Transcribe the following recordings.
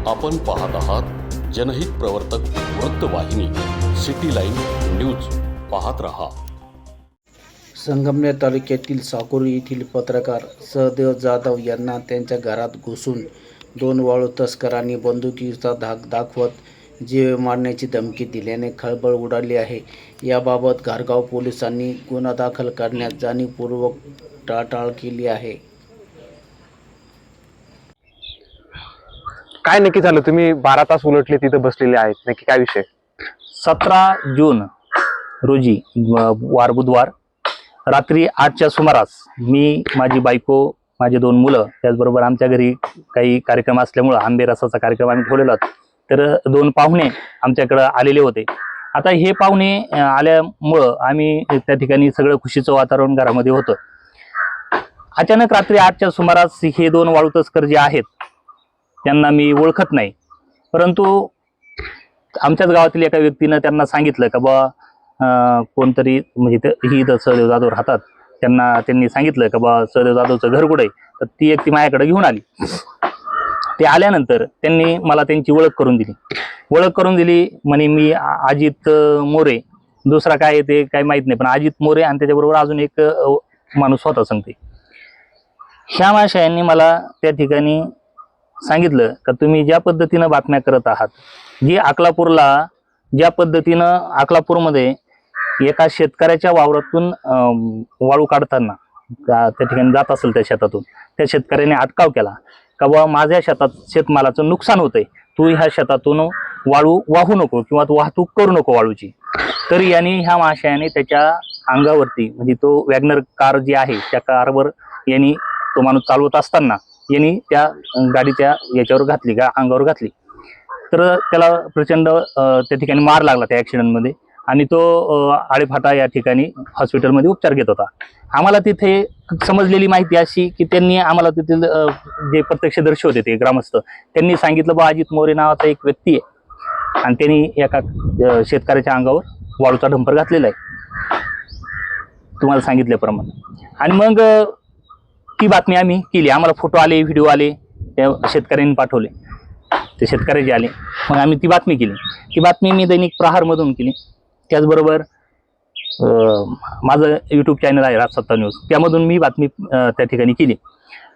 आपण पाहत आहात जनहित प्रवर्तक वृत्तवाहिनी सिटी लाईन न्यूज. पाहत रहा. संगमनेर तालुक्यातील साकोरी येथील पत्रकार सहदेव जाधव यांना त्यांच्या घरात घुसून 2 वाळू तस्करांनी बंदुकीचा धाक दाखवत जीव मारण्याची धमकी दिल्याने खळबळ उडाली आहे. याबाबत घारगाव पोलिसांनी गुन्हा दाखल करण्यास जाणीवपूर्वक टाळाटाळ केली आहे. काय नक्की झालं? तुम्ही 12 तास उलटले तिथे बसलेले आहेत, नक्की काय विषय? 17 जून रोजी वार बुधवार रात्री 8च्या सुमारास मी, माझी बायको, माझे 2 मुलं, त्याचबरोबर आमच्या घरी काही कार्यक्रम असल्यामुळं आंबे रसाचा कार्यक्रम आम्ही ठेवलेला होता, तर 2 पाहुणे आमच्याकडं आलेले होते. आता हे पाहुणे आल्यामुळं आम्ही त्या ठिकाणी सगळं खुशीचं वातावरण घरामध्ये होतं. अचानक रात्री 8च्या सुमारास हे 2 वाळू तस्कर जे आहेत त्यांना मी ओळखत नाही, परंतु आमच्याच गावातील एका व्यक्तीनं त्यांना सांगितलं का बा कोणतरी म्हणजे ही इथं सहदेव जाधव राहतात, त्यांनी सांगितलं का बा सहदेव जाधवचं घर कुठे आहे, तर ती व्यक्ती माझ्याकडे घेऊन आली. ते आल्यानंतर त्यांनी मला त्यांची ओळख करून दिली म्हणे मी अजित मोरे, दुसरा काय ते काही माहीत नाही, पण अजित मोरे आणि त्याच्याबरोबर अजून एक माणूस होता सांगते. ह्या माशायांनी मला त्या ठिकाणी सांगितलं का तुम्ही ज्या पद्धतीनं बातम्या करत आहात, जी ज्या पद्धतीनं अकलापूरमध्ये एका शेतकऱ्याच्या वावरातून वाळू काढताना त्या ठिकाणी जात असेल त्या शेतातून, त्या शेतकऱ्याने अटकाव केला का बा माझ्या शेतमालाचं नुकसान होतंय, तू ह्या शेतातून वाळू वाहू नको किंवा तू वाहतूक करू नको वाळूची. तर यांनी ह्या माशायाने त्याच्या अंगावरती म्हणजे तो वॅगनर कार जी आहे त्या कारवर यांनी तो माणूस चालवत असताना यांनी त्या गाडीच्या याच्यावर घातली, अंगावर घातली. तर त्याला प्रचंड त्या ठिकाणी मार लागला त्या ॲक्सिडेंटमध्ये आणि तो आळेफाटा या ठिकाणी हॉस्पिटलमध्ये उपचार घेत होता. आम्हाला तिथे समजलेली माहिती अशी की त्यांनी आम्हाला तेथील जे प्रत्यक्षदर्शी होते ते ग्रामस्थ त्यांनी सांगितलं बा अजित मोरे नावाचा एक व्यक्ती आहे आणि त्यांनी एका शेतकऱ्याच्या अंगावर वाळूचा डंपर घातलेला आहे तुम्हाला सांगितल्याप्रमाणे. आणि मग ती बातमी आम्ही केली, आम्हाला फोटो आले, व्हिडिओ आले, त्या शेतकऱ्यांनी पाठवले, ते शेतकऱ्याचे आले, मग आम्ही ती बातमी केली. ती बातमी मी दैनिक प्रहारमधून केली, त्याचबरोबर माझं यूट्यूब चॅनल आहे राजसत्ता न्यूज, त्यामधून मी बातमी त्या ठिकाणी केली.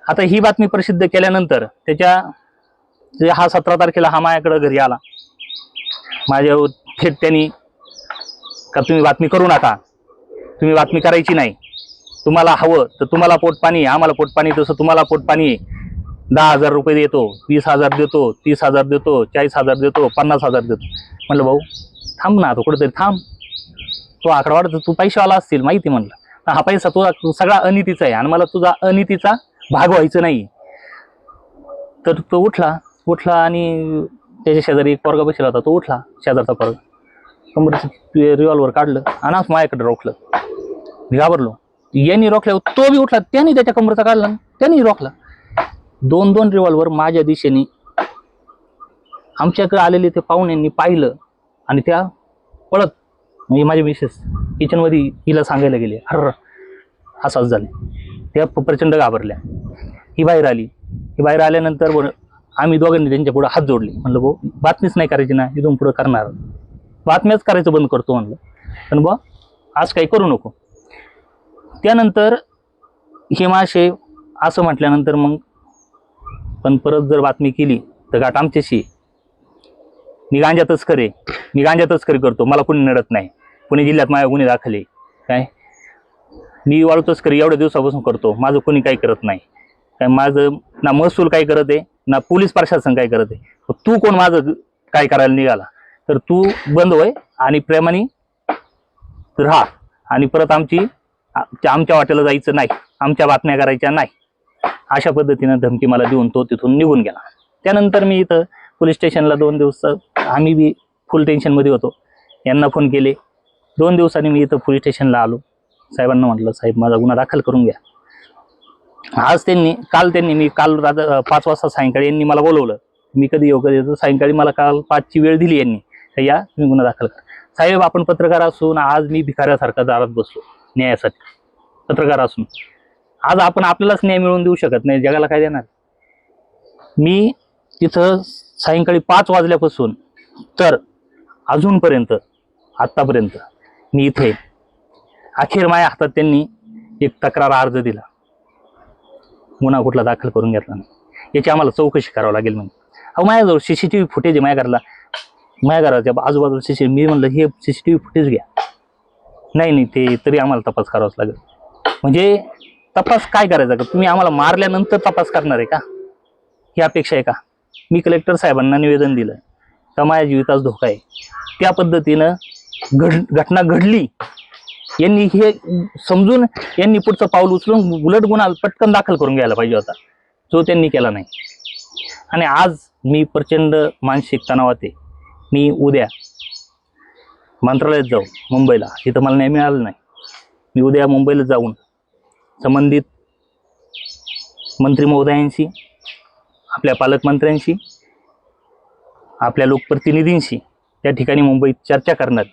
आता ही बातमी प्रसिद्ध केल्यानंतर हा 17 तारखेला हा माझ्याकडं घरी आला. माझ्यावर थेट त्यांनी का तुम्ही बातमी करू नका, तुम्ही बातमी करायची नाही, तुम्हाला हवं तर तुम्हाला पोटपाणी, आम्हाला पोटपाणी, तसं तुम्हाला पोटपाणी 10,000 रुपये देतो, 20,000 देतो, 30,000 देतो, 40,000 देतो, 50,000 देतो. म्हटलं भाऊ थांब ना, तो कुठेतरी थांब, तो आकडा वाढतो, तू पैशावाला असतील माहिती. म्हणलं हा पैसा तुझा सगळा अनितीचा आहे आणि मला तुझा अनितीचा भाग व्हायचं नाही. तर तो उठला आणि त्याच्या शेजारी एक पोरगा बसला होता, तो उठला, शेजारचा पोरगा, कमरेचं रिव्हॉल्वर काढलं आणि असं माझ्याकडे रोखलं. मी घाबरलो, यांनी रोखल्यावर तो बी उठला, त्यांनी त्याच्या कमरेचा काढला, त्यांनी रोखला. 2 रिव्हॉल्वर माझ्या दिशेने आमच्याकडे आलेले ते पाहुण्यांनी पाहिलं आणि त्या पळत म्हणजे माझी मिसेस किचनमध्ये हिला सांगायला गेले, हर असाच झाले. त्या प्रचंड घाबरल्या. ही बाहेर आल्यानंतर आम्ही दोघांनी त्यांच्या पुढे हात जोडले. म्हणलं भाऊ बातमीच नाही करायची ना, इथून पुढे करणार, बातम्याच करायचं बंद करतो म्हणलं, पण बा आज काही करू नको. त्यानंतर हे मासे असं म्हटल्यानंतर मग पण परत जर बातमी केली तर गाठ आमच्याशी, मी गांजा तस्करी करतो, मला कोणी नडत नाही, पुणे जिल्ह्यात माझ्या गुन्हे दाखले, काय मी वाळू तस्करी एवढ्या दिवसापासून करतो, माझं कोणी काही करत नाही, काय माझं ना महसूल काय करत आहे ना पोलीस प्रशासन काय करत आहे, तू कोण माझं काय करायला निघाला, तर तू बंद होय आणि प्रेमाने राहा आणि परत आमच्या वाटेला जायचं नाही, आमच्या बातम्या करायच्या नाही, अशा पद्धतीनं धमकी मला देऊन तो तिथून निघून गेला. त्यानंतर मी इथं पोलीस स्टेशनला 2 दिवस आम्ही बी फुल टेन्शनमध्ये होतो, यांना फोन केले. 2 दिवसांनी मी इथं पोलीस स्टेशनला आलो. साहेबांना म्हटलं साहेब माझा गुन्हा दाखल करून घ्या. मी काल 5 वाजता सायंकाळी यांनी मला बोलवलं, मी कधी येऊ कधी येतो, सायंकाळी मला काल 5ची वेळ दिली यांनी, तर या तुम्ही गुन्हा दाखल करा. साहेब आपण पत्रकार असून आज मी भिकाऱ्यासारखा दारात बसलो न्यायासाठी, पत्रकार असून आज आपण आपल्यालाच न्याय मिळवून देऊ शकत नाही, जगाला काय देणार. मी तिथं सायंकाळी 5 वाजल्यापासून तर अजूनपर्यंत आत्तापर्यंत मी इथे अखेर माझ्या हातात त्यांनी एक तक्रार अर्ज दिला, गुन्हा कुठला दाखल करून घेतला नाही, याची आम्हाला चौकशी करावं लागेल. म्हणून अहो माझ्याजवळ CCTV फुटेज आहे माझ्या घराच्या आजूबाजूला CCTV. मी म्हणलं हे CCTV फुटेज घ्या. नाही ते तरी आम्हाला तपास करावाच लागेल. म्हणजे तपास काय करायचा का? तुम्ही आम्हाला मारल्यानंतर तपास करणार आहे का? ही अपेक्षा आहे का? मी कलेक्टर साहेबांना निवेदन दिलं का माझ्या जीवितास धोका आहे, त्या पद्धतीनं घटना घडली. यांनी हे समजून यांनी पुढचं पाऊल उचलून उलट गुन्हा पटकन दाखल करून घ्यायला पाहिजे होता, जो त्यांनी केला नाही. आणि आज मी प्रचंड मानसिक तणावात आहे. मी उद्या मंत्रालयात जाऊ मुंबईला, इथं मला न्याय मिळालं नाही. मी उद्या मुंबईला जाऊन संबंधित मंत्री महोदयांशी, आपल्या पालकमंत्र्यांशी, आपल्या लोकप्रतिनिधींशी त्या ठिकाणी मुंबईत चर्चा करणार.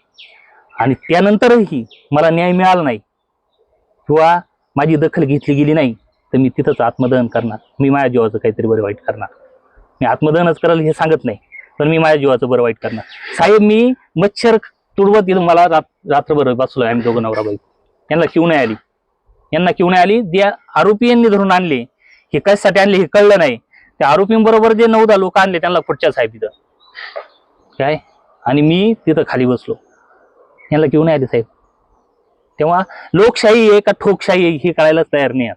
आणि त्यानंतरही मला न्याय मिळाला नाही किंवा माझी दखल घेतली गेली नाही तर मी तिथंच आत्मदहन करणार. मी माझ्या जीवाचं काहीतरी बरं वाईट करणार. मी आत्मदहनच कराल हे सांगत नाही, पण मी माझ्या जीवाचं बरं वाईट करणार. साहेब मी मच्छर तुडवत येऊन मला रात्रभर बसलोय. आम्ही दोघं नवरा बाई. यांना क्यू नाही आली. जे आरोपी यांनी धरून आणले, हे कशासाठी आणले हे कळलं नाही. त्या आरोपींबरोबर जे 9-10 लोक आणले त्यांना पुढच्या साहेब तिथं काय, आणि मी तिथं खाली बसलो. यांना क्यू नाही आली साहेब. तेव्हा लोकशाही आहे का ठोकशाही आहे हे कळायलाच तयार नाही.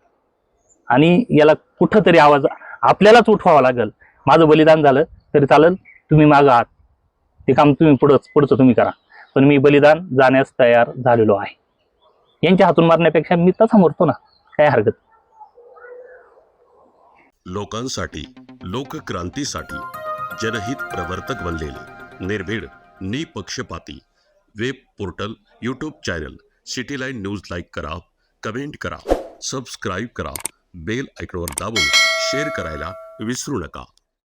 आणि याला कुठंतरी आवाज आपल्यालाच उठवावा लागेल. माझं बलिदान झालं तरी चालेल, तुम्ही मागं आहात, ते काम तुम्ही पुढचं तुम्ही करा, पण मी बलिदान जाण्यास तयार झालेलो आहे. यांच्या हातून मारण्यापेक्षा मी तसा मरतो ना, काय हरकत. लोकांसाठी, लोकक्रांतीसाठी जनहित प्रवर्तक बनलेले निर्भीड, निपक्षपाती web portal, YouTube channel city line news like करा, कमेंट करा, सबस्क्राईब करा, बेल आयकॉनवर दाबून शेअर करायला विसरू नका.